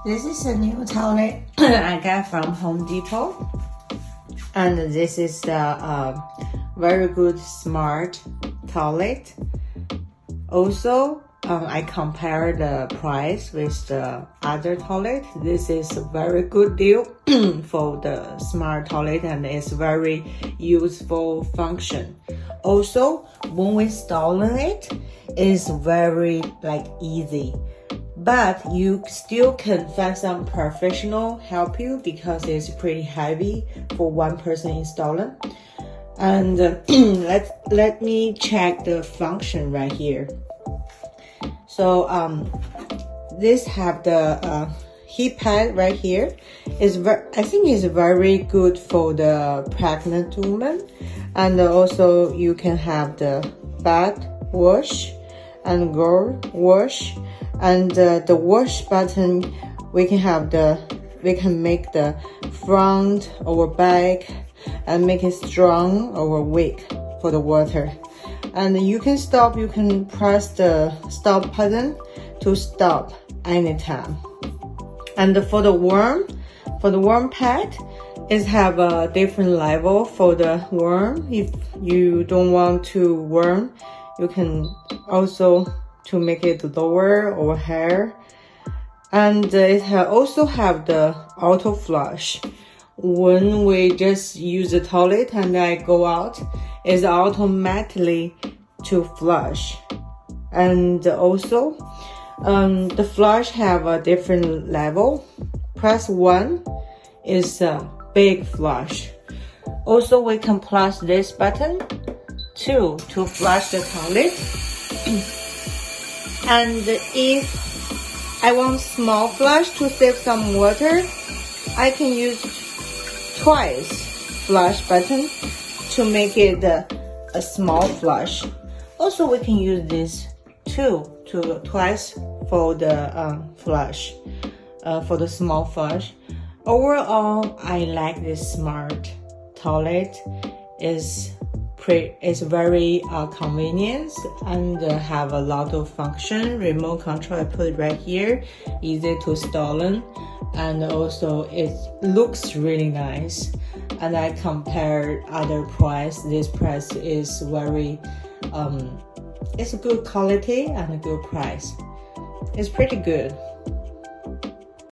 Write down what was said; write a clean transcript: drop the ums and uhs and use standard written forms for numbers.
This is a new toilet I got from Home Depot, and this is the very good smart toilet. Also, I compare the price with the other toilet. This is a very good deal for the smart toilet, and it's very useful function. Also, when we installing it, it's very easy. But you still can find some professional help you because it's pretty heavy for one person installing. And let me check the function right here. So this have the heat pad right here. I think it's very good for the pregnant woman, and also you can have the bath wash and girl wash. And the wash button, we can make the front or back and make it strong or weak for the water. And you can press the stop button to stop anytime. And for the warm pad, it have a different level for the warm. If you don't want to warm, you can also to make it lower or higher. And it also have the auto flush. When we just use the toilet and I go out, it's automatically to flush. And also the flush have a different level. Press 1 is a big flush. Also, we can press this button 2 to flush the toilet. And if I want small flush to save some water, I can use twice flush button to make it a small flush. Also, we can use this twice for the flush, for the small flush. Overall, I like this smart toilet. It's very convenient and have a lot of function. Remote control, I put it right here, easy to install, and also it looks really nice. And I compared other price. This price is very it's a good quality and a good price. It's pretty good.